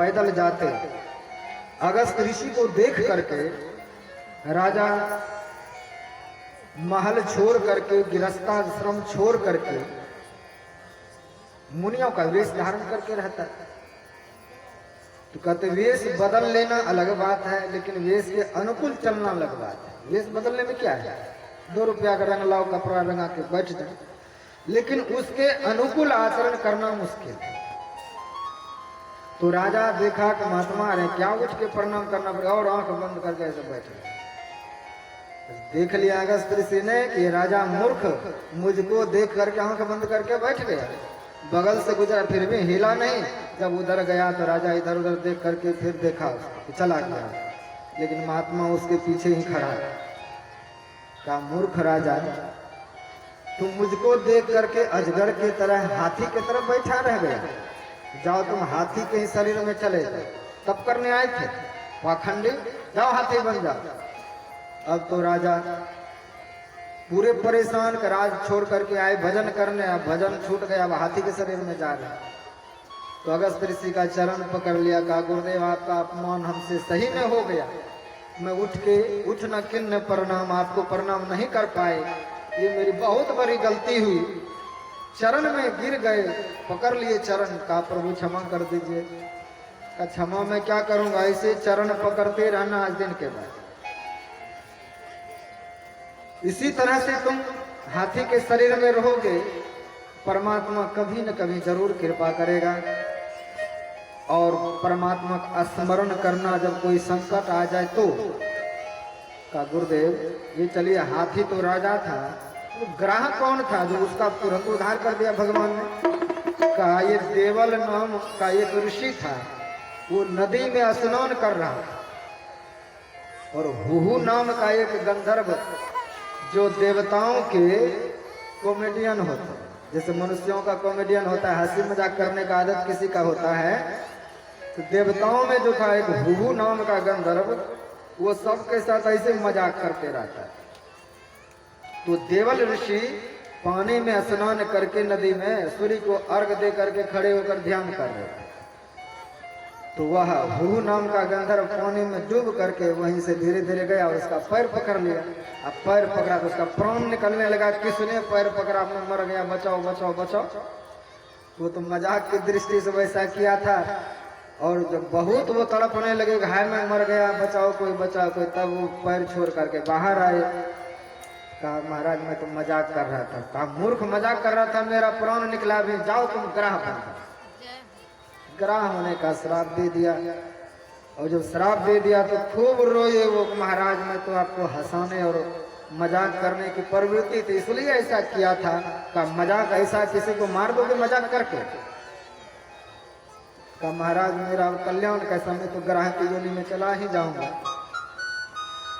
पैदल जाते अगस्त ऋषि को देख करके राजा महल छोड़ करके, गृहस्थाश्रम छोड़ करके मुनियों का वेश धारण करके रहता है। तो कहते वेश बदल लेना अलग बात है, लेकिन वेश के अनुकूल चलना अलग बात है। वेश बदलने में क्या है, 2 रुपया का रंग लाओ, कपड़ा रंगा के बैठ जाए, लेकिन उसके अनुकूल आचरण करना मुश्किल है। तो राजा देखा कि महात्मा आ रहे, क्या उठ के प्रणाम करना पड़ेगा, और आंख बंद करके ऐसे बैठे। देख लिया अगस्त ऋषि ने कि राजा मूर्ख मुझको देख करके आंख बंद करके बैठ गया, बगल से गुजरा फिर भी हिला नहीं। जब उधर गया तो राजा इधर उधर देख करके फिर देखा कि चला गया, लेकिन महात्मा उसके पीछे ही खड़ा। का मूर्ख राजा, तुम मुझको देख करके अजगर की तरह हाथी की तरफ बैठा रह गया, जाओ तुम हाथी के ही शरीर में चले जाओ। तब करने आए थे पाखंडी, जाओ हाथी बन जाओ। अब तो राजा पूरे परेशान का राज छोड़ करके आए भजन करने, अब भजन छूट गया, अब हाथी के शरीर में जा रहे। तो अगस्त ऋषि का चरण पकड़ लिया, कहा गुरुदेव आपका अपमान हमसे सही में हो गया, मैं उठ न किन्न प्रणाम, आपको प्रणाम नहीं कर पाए, ये मेरी बहुत बड़ी गलती हुई। चरण में गिर गए, पकड़ लिए चरण, का प्रभु क्षमा कर दीजिए। का क्षमा मैं क्या करूंगा, ऐसे चरण पकड़ते रहना आज दिन के बाद। इसी तरह से तुम हाथी के शरीर में रहोगे, परमात्मा कभी न कभी जरूर कृपा करेगा। और परमात्मा का स्मरण करना जब कोई संकट आ जाए तो। का गुरुदेव ये चलिए, हाथी तो राजा था, तो ग्राह कौन था जो उसका तुरंत उद्धार कर दिया भगवान ने? कहा ये देवल नाम का एक ऋषि था, वो नदी में स्नान कर रहा था, और हुहू नाम का एक गंधर्व जो देवताओं के कॉमेडियन होता है, जैसे मनुष्यों का कॉमेडियन होता है, हंसी मजाक करने का आदत किसी का होता है, तो देवताओं में जो था एक हुहू नाम का गंधर्व, वो सबके साथ ऐसे मजाक करते रहता है। तो देवल ऋषि पानी में स्नान करके नदी में सूर्य को अर्घ दे करके खड़े होकर ध्यान कर रहे थे। तो वह हुहू नाम का गंधर्व पानी में डूब करके वहीं से धीरे धीरे गया और उसका पैर पकड़ लिया। अब पैर पकड़ा तो उसका प्राण निकलने लगा, किसने पैर पकड़ा, मैं मर गया, बचाओ बचाओ बचाओ। वो तो मजाक की दृष्टि से वैसा किया था, और जब बहुत वो तड़पने लगे, हाय मैं मर गया, बचाओ कोई बचाओ कोई, तब वो पैर छोड़ करके बाहर आए। कहा महाराज मैं तो मजाक कर रहा था। कहा मूर्ख मजाक कर रहा था, मेरा प्राण निकला भी, जाओ तुम ग्राह बन जाओ। ग्राह होने का श्राप दे दिया, और जब श्राप दे दिया तो खूब रोए वो, महाराज मैं तो आपको हंसाने और मजाक करने की प्रवृत्ति थी, इसलिए ऐसा किया था। का मजाक ऐसा किसी को मार दोगे मजाक करके? का महाराज मेरा कल्याण का समय तो ग्राह की योनि में चला ही जाऊंगा।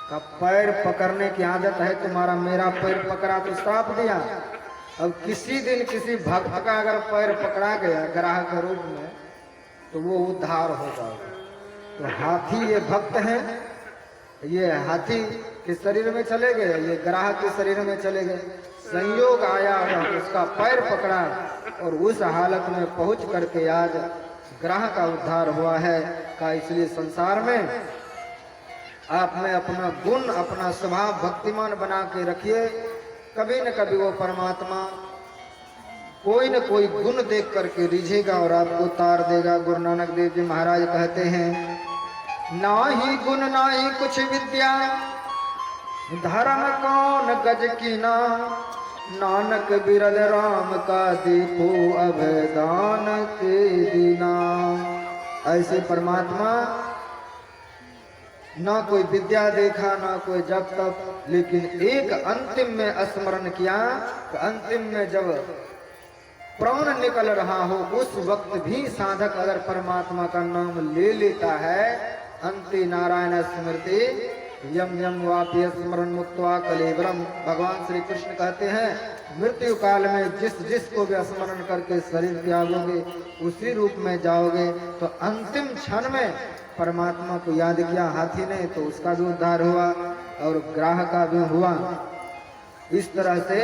का पैर पकड़ने की आदत है तुम्हारा, मेरा पैर पकड़ा तो श्राप दिया। अब किसी दिन किसी भक्त का अगर पैर पकड़ा गया ग्राह के रूप में तो वो उद्धार हो जाएगा। तो हाथी ये भक्त हैं, ये हाथी के शरीर में चले गए, ये ग्राह के शरीर में चले गए, संयोग आया और उसका पैर पकड़ा, और उस हालत में पहुंच करके आज ग्राह का उद्धार हुआ है। का इसलिए संसार में आप में अपना गुण, अपना स्वभाव भक्तिमान बना के रखिए, कभी न कभी वो परमात्मा कोई न कोई गुण देख करके रिझेगा और आपको तार देगा। गुरु नानक देव जी महाराज कहते हैं, ना ही गुण ना ही कुछ विद्या, धर्म कौन गज कीना, नानक बिरल राम का देखो अभयदान के दीना। ऐसे परमात्मा ना कोई विद्या देखा, ना कोई जब तक, लेकिन एक अंतिम में स्मरण किया, तो अंतिम में जब प्राण निकल रहा हो उस वक्त भी साधक अगर परमात्मा का नाम ले लेता है, अंति नारायण स्मृति यम यम वाप्य स्मरण मुक्त्वा कलेवरम। भगवान श्री कृष्ण कहते हैं मृत्यु काल में जिस जिस को भी स्मरण करके शरीर त्यागोगे उसी रूप में जाओगे। तो अंतिम क्षण में परमात्मा को याद किया हाथी ने, तो उसका भी उद्धार हुआ और ग्राह का भी हुआ। इस तरह से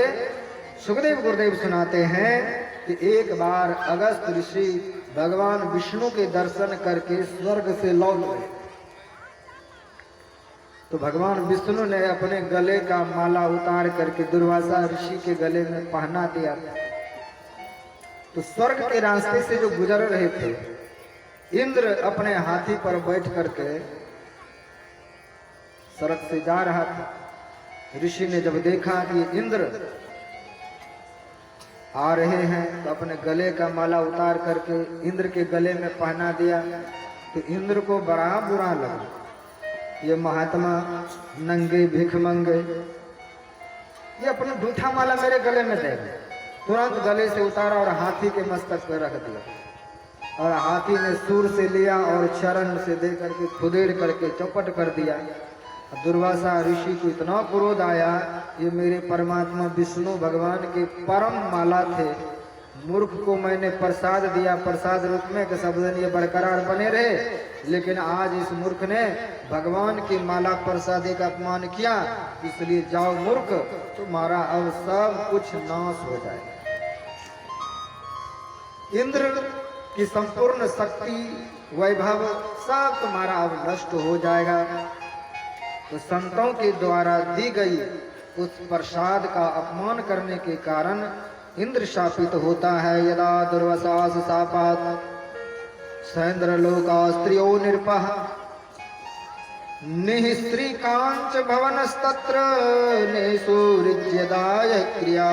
सुखदेव गुरुदेव सुनाते हैं कि एक बार अगस्त ऋषि भगवान विष्णु के दर्शन करके स्वर्ग से लौट गए। तो भगवान विष्णु ने अपने गले का माला उतार करके दुर्वासा ऋषि के गले में पहना दिया। तो स्वर्ग के रास्ते से जो गुजर रहे थे, इंद्र अपने हाथी पर बैठ करके सड़क से जा रहा था। ऋषि ने जब देखा कि इंद्र आ रहे हैं तो अपने गले का माला उतार करके इंद्र के गले में पहना दिया। तो इंद्र को बड़ा बुरा लगा, ये महात्मा नंगे भिख मंगे, ये अपना जूठा माला मेरे गले में दे गए। तुरंत गले से उतारा और हाथी के मस्तक पर रख दिया और हाथी ने सूर से लिया और चरण से दे करके खुदेड़ करके चौपट कर दिया। दुर्वासा ऋषि को इतना क्रोध आया, ये मेरे परमात्मा विष्णु भगवान के परम माला थे, मूर्ख को मैंने प्रसाद दिया, प्रसाद रूप में कि सब दिन ये बरकरार बने रहे, लेकिन आज इस मूर्ख ने भगवान की माला प्रसादी का अपमान किया, इसलिए जाओ मूर्ख, तुम्हारा अब सब कुछ नाश हो जाए। इंद्र की संपूर्ण शक्ति वैभव सब तुम्हारा अब नष्ट हो जाएगा। तो संतों के द्वारा दी गई उस प्रसाद का अपमान करने के कारण इंद्र शापित होता है। यदा दुर्वासास शापात् सैन्द्र लोका स्त्रियो निर्पः निःस्त्री कांच भवनस्तत्र निसूर्यदाय क्रिया।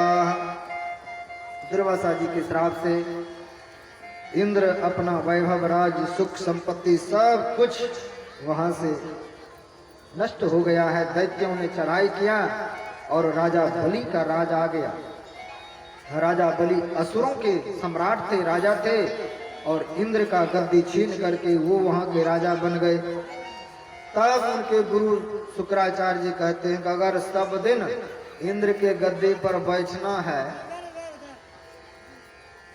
दुर्वासा जी के श्राप से इंद्र अपना वैभव, राज्य, सुख, संपत्ति सब कुछ वहां से नष्ट हो गया है। दैत्यों ने चढ़ाई किया और राजा बलि का राज आ गया। राजा बलि असुरों के सम्राट थे, राजा थे, और इंद्र का गद्दी छीन करके वो वहां के राजा बन गए। तब उनके गुरु शुक्राचार्य जी कहते हैं कि अगर सब दिन इंद्र के गद्दे पर बैठना है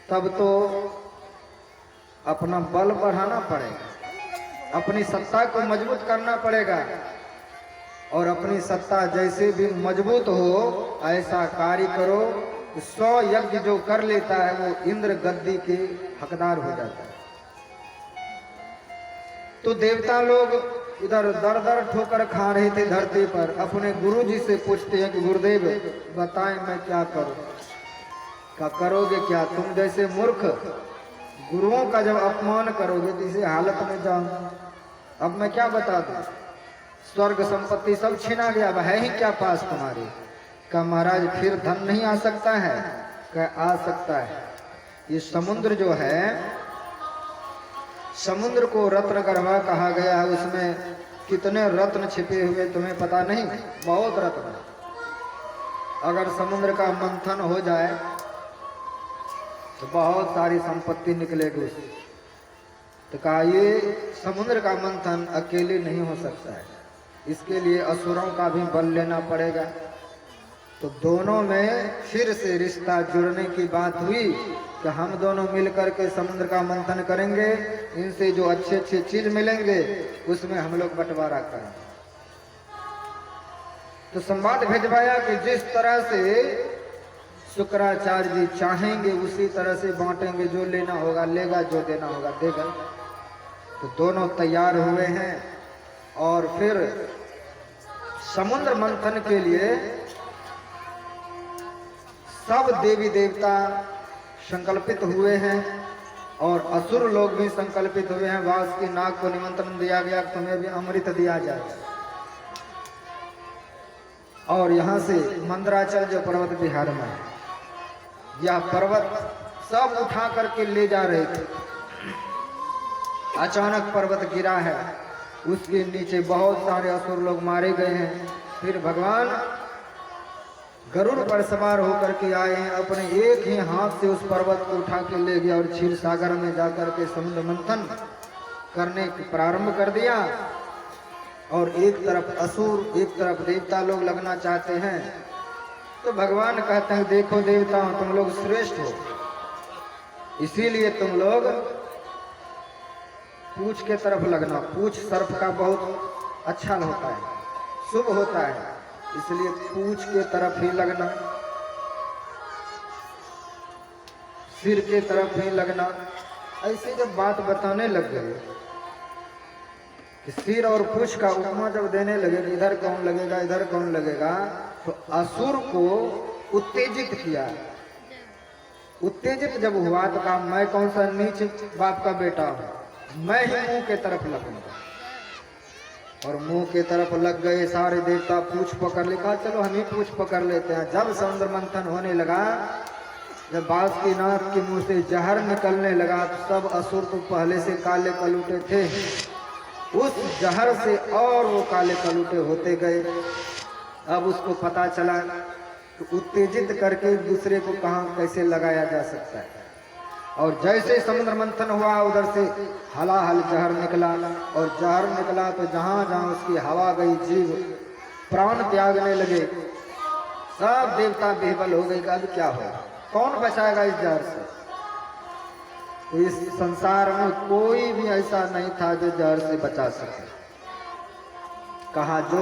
तब तो अपना बल बढ़ाना पड़ेगा, अपनी सत्ता को मजबूत करना पड़ेगा, और अपनी सत्ता जैसे भी मजबूत हो ऐसा कार्य करो। 100 यज्ञ जो कर लेता है वो इंद्र गद्दी के हकदार हो जाता है। तो देवता लोग इधर दर दर ठोकर खा रहे थे धरती पर, अपने गुरु जी से पूछते हैं कि गुरुदेव बताएं मैं क्या करूं। क्या करोगे क्या, तुम जैसे मूर्ख गुरुओं का जब अपमान करोगे तो इसी हालत में जाऊं, अब मैं क्या बता दूं। स्वर्ग संपत्ति सब छीना गया, अब है ही क्या पास तुम्हारे। क्या महाराज फिर धन नहीं आ सकता है? क्या आ सकता है। ये समुद्र जो है, समुद्र को रत्न गर्भा कहा गया है, उसमें कितने रत्न छिपे हुए तुम्हें पता नहीं, बहुत रत्न। अगर समुद्र का मंथन हो जाए तो बहुत सारी संपत्ति निकलेगी उससे। तो कहा ये समुद्र का मंथन अकेले नहीं हो सकता है, इसके लिए असुरों का भी बल लेना पड़ेगा। तो दोनों में फिर से रिश्ता जुड़ने की बात हुई कि हम दोनों मिलकर के समुद्र का मंथन करेंगे, इनसे जो अच्छे अच्छे चीज मिलेंगे उसमें हम लोग बंटवारा करेंगे। तो संवाद भेजवाया कि जिस तरह से शुक्राचार्य जी चाहेंगे उसी तरह से बांटेंगे, जो लेना होगा लेगा, जो देना होगा देगा। तो दोनों तैयार हुए हैं और फिर समुद्र मंथन के लिए सब देवी देवता संकल्पित हुए हैं और असुर लोग भी संकल्पित हुए हैं। वास की नाग को निमंत्रण दिया गया, तुम्हें भी अमृत दिया जाए। और यहाँ से मंदराचल जो पर्वत बिहार में है, यह पर्वत सब उठा करके ले जा रहे थे। अचानक पर्वत गिरा है, उसके नीचे बहुत सारे असुर लोग मारे गए हैं। फिर भगवान गरुड़ पर सवार होकर के आए हैं, अपने एक ही हाथ से उस पर्वत को उठा के ले गया और क्षीर सागर में जाकर के समुद्र मंथन करने प्रारंभ कर दिया। और एक तरफ असुर एक तरफ देवता लोग लगना चाहते हैं। तो भगवान कहते हैं देखो देवताओं, तुम लोग श्रेष्ठ हो, इसीलिए तुम लोग पूंछ के तरफ लगना। पूंछ सर्प का बहुत अच्छा होता है, शुभ होता है, इसलिए पूंछ के तरफ ही लगना, सिर के तरफ ही लगना। ऐसी जब बात बताने लग गए कि सिर और पूछ का उपमा जब देने लगे कि इधर कौन लगेगा इधर कौन लगेगा, तो असुर को उत्तेजित किया। उत्तेजित जब हुआ तो कहा मैं कौन सा नीच बाप का बेटा हूं, मैं ही मुंह के तरफ लगूंगा। और मुंह के तरफ लग गए सारे देवता, पूछ पकड़ ले। कहा चलो हम ही पूछ पकड़ लेते हैं। जब समुद्र मंथन होने लगा, जब बासुकीनाथ के मुंह से जहर निकलने लगा, तो सब असुर तो पहले से काले कलूटे थे, उस जहर से और वो काले कलूटे होते गए। अब उसको पता चला कि उत्तेजित करके दूसरे को कहाँ कैसे लगाया जा सकता है। और जैसे समुद्र मंथन हुआ, उधर से हलाहल जहर निकला, और जहर निकला तो जहां जहां उसकी हवा गई, जीव प्राण त्यागने लगे। सब देवता बेबल हो गए कि अब क्या होगा, कौन बचाएगा इस जहर से। तो इस संसार में कोई भी ऐसा नहीं था जो जहर से बचा सके। कहा जो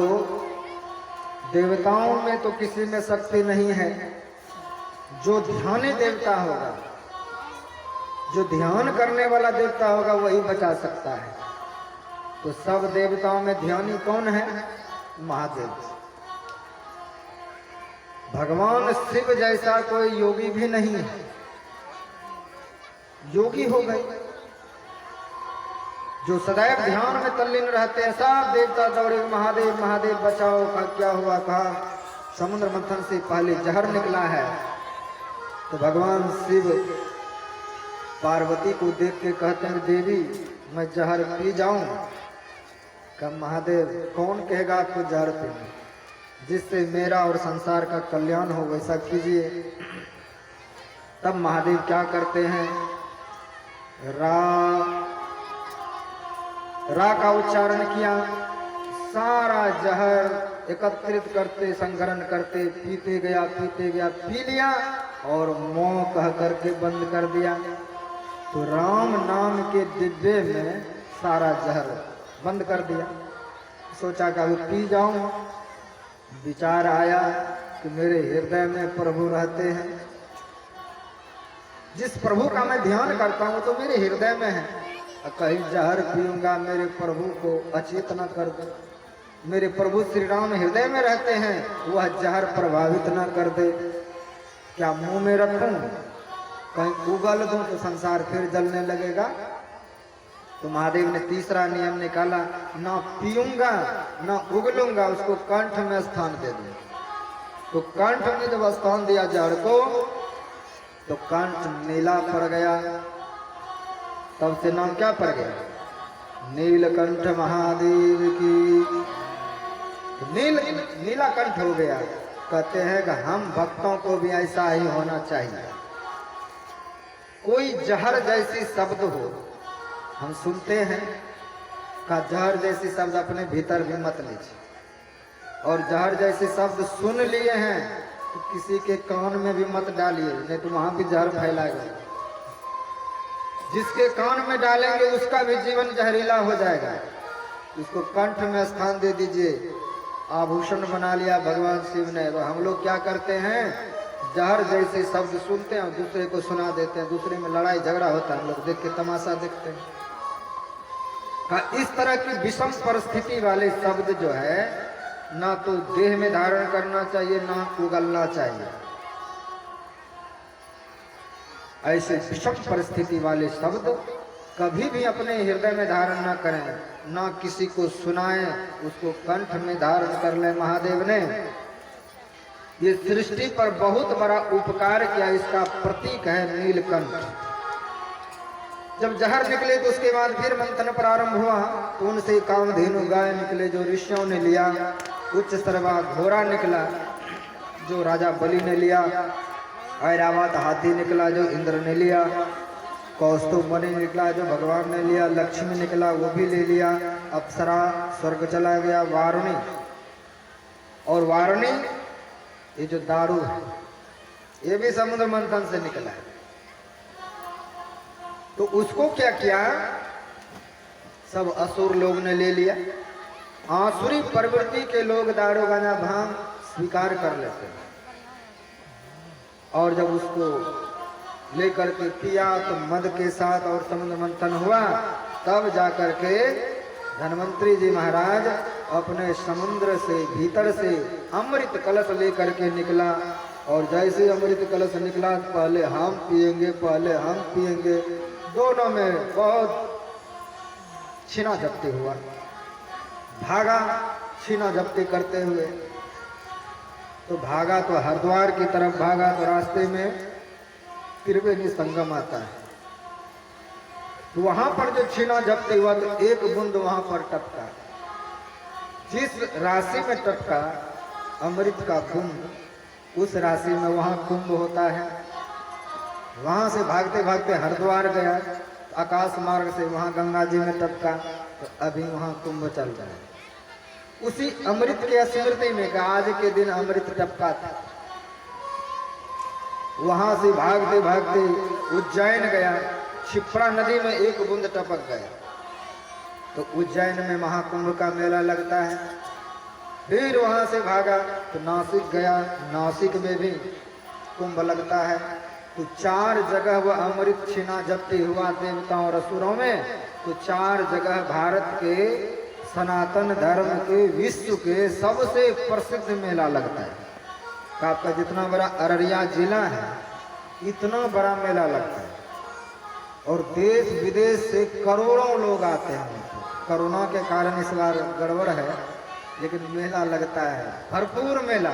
देवताओं में तो किसी में शक्ति नहीं है, जो ध्यानी देवता होगा, जो ध्यान करने वाला देवता होगा, वही बचा सकता है। तो सब देवताओं में ध्यानी कौन है? महादेव। भगवान शिव जैसा कोई योगी भी नहीं है, योगी हो गए जो सदैव ध्यान में तल्लीन रहते हैं। सब देवता दौड़े, महादेव महादेव बचाओ। का क्या हुआ? कहा समुद्र मंथन से पहले जहर निकला है। तो भगवान शिव पार्वती को देख के कहते हैं देवी मैं जहर पी जाऊं? कहा महादेव कौन कहेगा आपको जहर पीने, जिससे मेरा और संसार का कल्याण हो वैसा कीजिए। तब महादेव क्या करते हैं? रा का उच्चारण किया, सारा जहर एकत्रित करते, संग्रहण करते, पीते गया, पी लिया और मोह कह करके बंद कर दिया। तो राम नाम के डिब्बे में सारा जहर बंद कर दिया। सोचा कि अभी पी जाऊं। विचार आया कि मेरे हृदय में प्रभु रहते हैं, जिस प्रभु का मैं ध्यान करता हूं तो मेरे हृदय में है। कहीं जहर पीऊंगा मेरे प्रभु को अचेत न कर दे। मेरे प्रभु श्री राम हृदय में रहते हैं, वह जहर प्रभावित न कर दे। क्या मुंह में रखूं, कहीं उगल दूं तो संसार फिर जलने लगेगा। तो महादेव ने तीसरा नियम निकाला, ना पीऊंगा ना उगलूंगा, उसको कंठ में स्थान दे दूं। तो कंठ में जब स्थान दिया जहर को, तो कंठ नीला पड़ गया। तब से नाम क्या पड़ गया? नीलकंठ महादेव की। नीला कंठ हो गया। कहते हैं कि हम भक्तों को भी ऐसा ही होना चाहिए। कोई जहर जैसी शब्द हो, हम सुनते हैं का जहर जैसी शब्द अपने भीतर भी मत लीजिए। और जहर जैसे शब्द सुन लिए हैं तो किसी के कान में भी मत डालिए, नहीं तो वहां भी जहर फैलाएगा। जिसके कान में डालेंगे उसका भी जीवन जहरीला हो जाएगा। उसको कंठ में स्थान दे दीजिए। आभूषण बना लिया भगवान शिव ने। तो हम लोग क्या करते हैं, जहर जैसे शब्द सुनते हैं और दूसरे को सुना देते हैं, दूसरे में लड़ाई झगड़ा होता है, हम लोग देख के तमाशा देखते हैं। इस तरह की विषम परिस्थिति वाले शब्द जो है, ना तो देह में धारण करना चाहिए ना उगलना चाहिए। ऐसे विषम परिस्थिति वाले शब्द कभी भी अपने हृदय में धारण ना करें, ना किसी को सुनाएं, उसको कंठ में धारण कर ले। महादेव ने ये सृष्टि पर बहुत बड़ा उपकार किया, इसका प्रतीक है नीलकंठ। जब जहर निकले तो उसके बाद फिर मंथन प्रारंभ हुआ, तो उनसे कामधेनु गाय निकले जो ऋषियों ने लिया, उच्च सर्वा घोड़ा निकला जो राजा बलि ने लिया, ऐरावत हाथी निकला जो इंद्र ने लिया, कौस्तुभ मणि निकला जो भगवान ने लिया, लक्ष्मी निकला वो भी ले लिया, अप्सरा स्वर्ग चला गया, वारुणी। और वारुणी ये जो दारू है ये भी समुद्र मंथन से निकला है। तो उसको क्या किया, सब असुर लोग ने ले लिया। आसुरी प्रवृत्ति के लोग दारू गांजा भांग स्वीकार कर लेते हैं, और जब उसको लेकर के पिया तो मद के साथ और समुद्र मंथन हुआ, तब जाकर के धन्वंतरी जी महाराज अपने समुद्र से भीतर से अमृत कलश लेकर के निकला। और जैसे अमृत कलश निकला, पहले हम पिएंगे, पहले हम पिएंगे, दोनों में बहुत छीना झपटी हुआ। भागा छीना झपटी करते हुए, तो भागा तो हरिद्वार की तरफ भागा, तो रास्ते में त्रिवेणी संगम आता है। तो वहां पर जो छीना झपटी हुआ, तो एक बूंद वहां पर टपका। जिस राशि में टपका अमृत का कुंभ, उस राशि में वहां कुंभ होता है। वहां से भागते भागते हरिद्वार गया, आकाश मार्ग से वहां गंगा जी में टपका, तो अभी वहां कुंभ चल रहा है। उसी अमृत की स्मृति में का आज के दिन अमृत टपका था। वहां से भागते भागते उज्जैन गया, क्षिप्रा नदी में एक बूंद टपक गया। तो उज्जैन में महाकुंभ का मेला लगता है। फिर वहां से भागा तो नासिक गया, नासिक में भी कुंभ लगता है। तो 4 जगह वह अमृत छीना झपटी हुआ देवताओं और असुरों में। तो 4 जगह भारत के सनातन धर्म के, विश्व के सबसे प्रसिद्ध मेला लगता है। आपका जितना बड़ा अररिया जिला है, इतना बड़ा मेला लगता है। और देश विदेश से करोड़ों लोग आते हैं। कोरोना के कारण इस बार गड़बड़ है, लेकिन मेला लगता है, भरपूर मेला।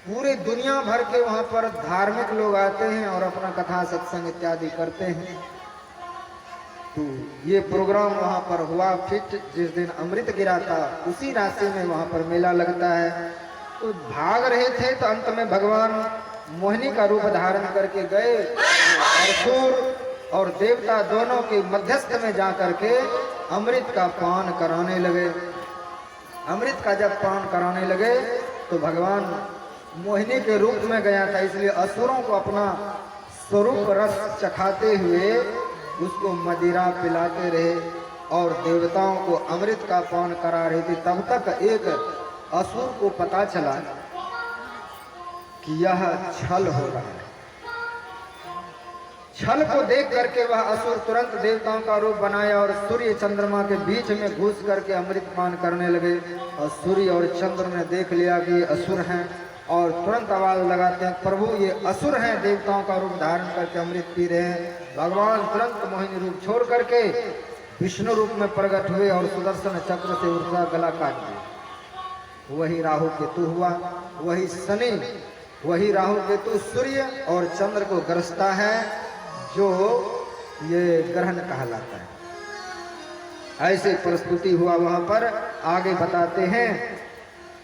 पूरे दुनिया भर के वहां पर धार्मिक लोग आते हैं और अपना कथा सत्संग इत्यादि करते हैं। तो ये प्रोग्राम वहां पर हुआ। फिर जिस दिन अमृत गिरा था, उसी राशि में वहां पर मेला लगता है। तो भाग रहे थे, तो अंत में भगवान मोहिनी का रूप धारण करके गए, असुर और देवता दोनों के मध्यस्थ में जाकर के अमृत का पान कराने लगे। अमृत का जब पान कराने लगे, तो भगवान मोहिनी के रूप में गया था, इसलिए असुरों को अपना स्वरूप रस चखाते हुए उसको मदिरा पिलाते रहे और देवताओं को अमृत का पान करा रहे थे। तब तक एक असुर को पता चला कि यह छल हो रहा है। छल को देख करके वह असुर तुरंत देवताओं का रूप बनाया और सूर्य चंद्रमा के बीच में घुस करके अमृत पान करने लगे। और सूर्य और चंद्र ने देख लिया कि ये असुर हैं और तुरंत आवाज लगाते हैं, प्रभु ये असुर हैं, देवताओं का रूप धारण करके अमृत पी रहे हैं। भगवान तुरंत मोहिनी रूप छोड़ करके विष्णु रूप में प्रकट हुए और सुदर्शन चक्र से उसका गला काट दिया। वही राहु केतु हुआ, वही शनि, वही राहु केतु सूर्य और चंद्र को ग्रसता है, जो ये ग्रहण कहलाता है। ऐसे प्रस्तुति हुआ वहां पर। आगे बताते हैं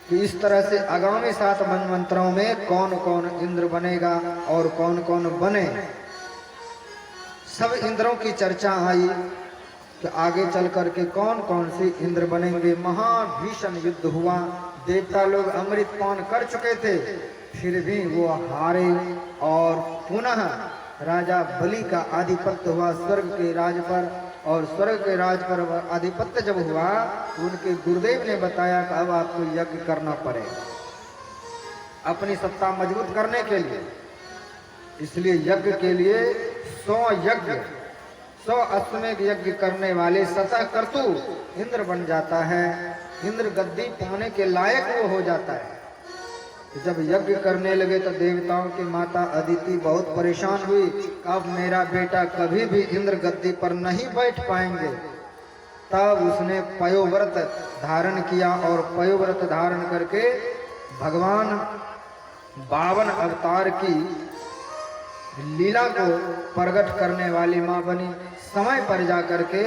कि इस तरह से आगामी 7 मनवंतरों में कौन कौन इंद्र बनेगा और कौन कौन बने, सब इंद्रों की चर्चा आई कि आगे चल करके कौन कौन से इंद्र बनेंगे। महाभीषण युद्ध हुआ, देवता लोग अमृत पान कर चुके थे, फिर भी वो हारे और पुनः राजा बलि का आधिपत्य हुआ स्वर्ग के राज पर। और स्वर्ग के राज पर आधिपत्य जब हुआ, उनके गुरुदेव ने बताया कि अब आपको यज्ञ करना पड़ेगा अपनी सत्ता मजबूत करने के लिए। इसलिए यज्ञ के लिए 100 यज्ञ, 100 अश्वमेध यज्ञ करने वाले शतक्रतु इंद्र बन जाता है। इंद्र गद्दी पाने के लायक वो हो जाता है। जब यज्ञ करने लगे तो देवताओं की माता अदिति बहुत परेशान हुई, अब मेरा बेटा कभी भी इंद्र गद्दी पर नहीं बैठ पाएंगे। तब उसने पयोव्रत धारण किया और पयोव्रत धारण करके भगवान 52 अवतार की लीला को प्रकट करने वाली माँ बनी। समय पर जाकर के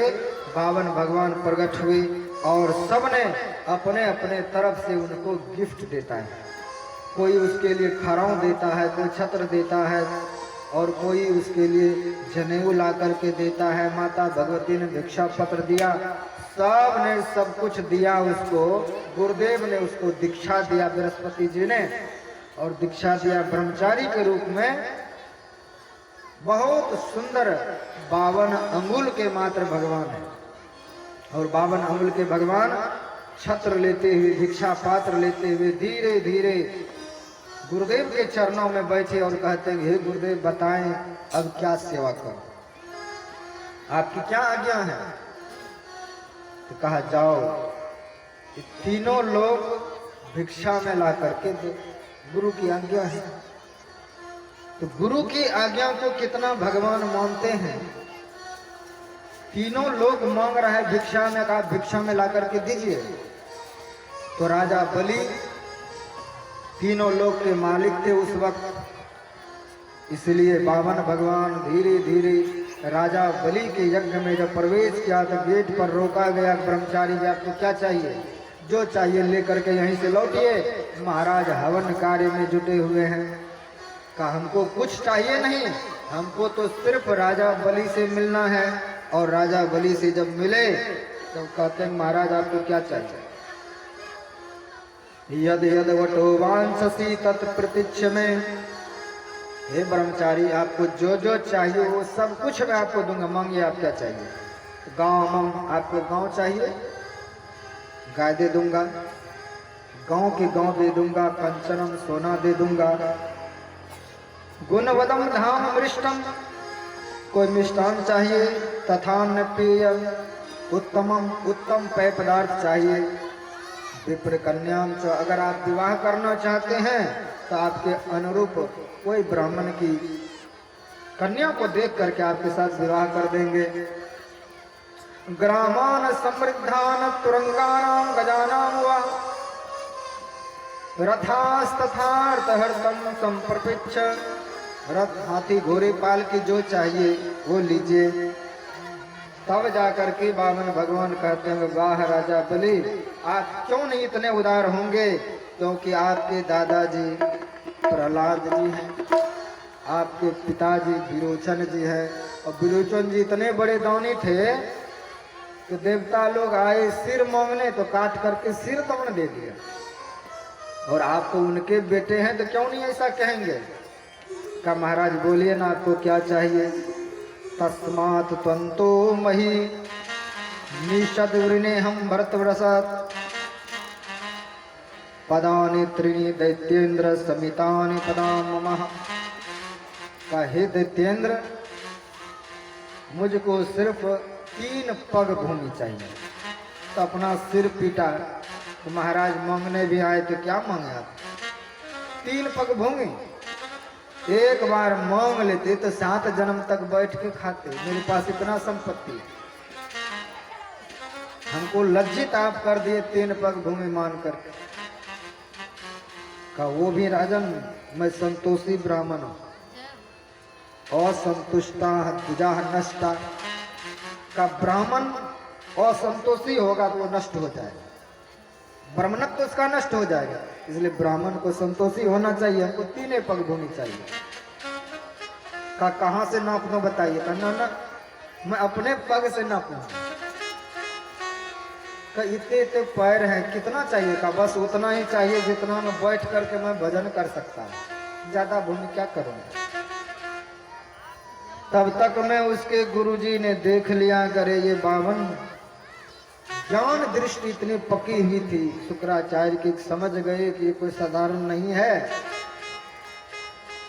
52 भगवान प्रकट हुए और सबने अपने अपने तरफ से उनको गिफ्ट देता है। कोई उसके लिए खराव देता है, कोई छत्र देता है और कोई उसके लिए जनेऊ ला करके देता है। माता भगवती ने भिक्षा पत्र दिया, सब ने सब कुछ दिया उसको। गुरुदेव ने उसको दीक्षा दिया, बृहस्पति जी ने, और दीक्षा दिया ब्रह्मचारी के रूप में। बहुत सुंदर 52 अंगुल के मात्र भगवान है और 52 अंगुल के भगवान छत्र लेते हुए, भिक्षा पात्र लेते हुए धीरे धीरे गुरुदेव के चरणों में बैठे और कहते हैं, हे गुरुदेव बताएं अब क्या सेवा करूं, आपकी क्या आज्ञा है। तो कहा जाओ तीनों लोग भिक्षा में ला करके दो, गुरु की आज्ञा है। तो गुरु की आज्ञा को कितना भगवान मानते हैं। तीनों लोग मांग रहे हैं भिक्षा में, कहा भिक्षा में ला करके दीजिए। तो राजा बलि तीनों लोग के मालिक थे उस वक्त, इसलिए बावन भगवान धीरे धीरे राजा बलि के यज्ञ में जब प्रवेश किया तो गेट पर रोका गया। ब्रह्मचारी जी आपको क्या चाहिए, जो चाहिए लेकर के यहीं से लौटिए, महाराज हवन कार्य में जुटे हुए हैं। कहा हमको कुछ चाहिए नहीं, हमको तो सिर्फ राजा बलि से मिलना है। और राजा बलि से जब मिले तो कहते हैं महाराज आपको क्या चाहिए। यद यद वटो वांछसी तत् प्रतीक्ष में, हे ब्रह्मचारी आपको जो जो चाहिए वो सब कुछ मैं आपको दूंगा, मांगिए आप क्या चाहिए। गाँव आपको गाँव चाहिए, गाय दे दूंगा, गाँव दे दूंगा, कंचनम सोना दे दूंगा, गुणवदम धाम मृष्टम कोई मिष्टान चाहिए, तथान्न पेय उत्तम पेय पदार्थ चाहिए, विप्र कन्याम च अगर आप विवाह करना चाहते हैं तो आपके अनुरूप कोई ब्राह्मण की कन्या को देख करके आपके साथ विवाह कर देंगे। ग्रामान समृद्धान तुरंगानाम गजानाम वा रथास्तथार्थहर्तम संप्रपिच्छ, रथ हाथी घोड़े पाल की जो चाहिए वो लीजिए। तब जाकर के बामन भगवान कहते हैं वाह राजा बलि आप क्यों नहीं इतने उदार होंगे, क्योंकि आपके दादाजी प्रहलाद जी हैं, आपके पिताजी विरोचन जी हैं, और विरोचन जी इतने बड़े दानी थे कि देवता लोग आए सिर मांगने तो काट करके सिर तमन दे दिया, और आप तो उनके बेटे हैं तो क्यों नहीं ऐसा कहेंगे। का महाराज बोलिए ना आपको क्या चाहिए। तस्मात् त्वंतो मही निषद वृणे हम भरत व्रसत पदानि त्रीणि दैत्येन्द्र समितानि पदाम मम। का हे दैत्येन्द्र मुझको सिर्फ 3 पग भूमि चाहिए। तो अपना सिर पीटा, तो महाराज मांगने भी आए तो क्या मांगे आप, 3 पग भूमि। एक बार मांग लेते तो 7 जन्म तक बैठ के खाते, मेरे पास इतना संपत्ति है। हमको लज्जित आप कर दिए 3 पग भूमि मान कर। का वो भी राजन मैं संतोषी ब्राह्मण हूं, असंतुष्टा द्विजा नष्टा। का ब्राह्मण असंतोषी होगा तो वो नष्ट हो जाएगा, ब्राह्मणत्व तो उसका नष्ट हो जाएगा, इसलिए ब्राह्मण को संतोषी होना चाहिए। हमको 3 पग भूमि चाहिए। का कहाँ से नापना बताइए। कहना ना मैं अपने पग से नापूं। का इतने इतने पैर हैं, कितना चाहिए। का बस उतना ही चाहिए जितना मैं बैठ करके मैं भजन कर सकता हूँ, ज्यादा भूमि क्या करूँगा। तब तक मैं उसके गुरुजी ने देख लिया करे ये बावन ज्ञान दृष्टि इतनी पकी हुई थी शुक्राचार्य की, समझ गए कि ये कोई साधारण नहीं है।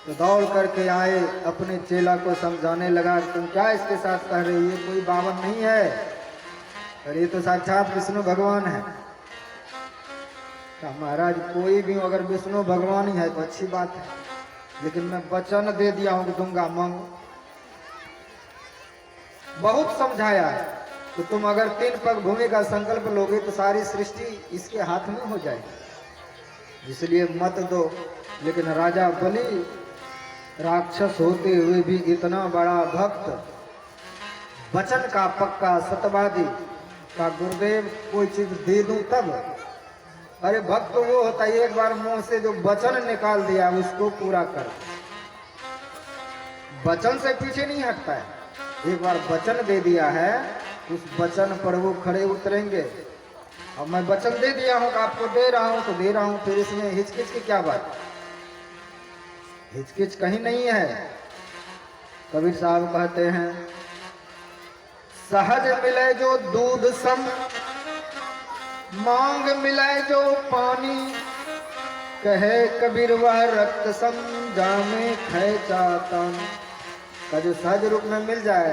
तो दौड़ करके आए, अपने चेला को समझाने लगा तुम क्या इसके साथ कह रहे हो, ये कोई बावन नहीं है, अरे ये तो साक्षात विष्णु भगवान है। तो महाराज कोई भी अगर विष्णु भगवान ही है तो अच्छी बात है, लेकिन मैं वचन दे दिया हूं दूंगा, मांगो। बहुत समझाया तो तुम अगर 3 पग भूमि का संकल्प लोगे तो सारी सृष्टि इसके हाथ में हो जाएगी, इसलिए मत दो। लेकिन राजा बलि राक्षस होते हुए भी इतना बड़ा भक्त, वचन का पक्का सत्यवादी, का गुरुदेव कोई चीज दे दूं तब। अरे भक्त वो होता है एक बार मुंह से जो वचन निकाल दिया उसको पूरा कर, वचन से पीछे नहीं हटता है। एक बार वचन दे दिया है उस वचन पर वो खड़े उतरेंगे। और मैं वचन दे दिया हूं, आपको दे रहा हूं तो दे रहा हूं, फिर इसमें हिचकिच की क्या बात। हिचकिच कहीं नहीं है। कबीर साहब कहते हैं सहज मिले जो दूध सम, मांग मिले जो पानी, कहे कबीर वह रक्त समझा में खैचाता का जो सहज रूप में मिल जाए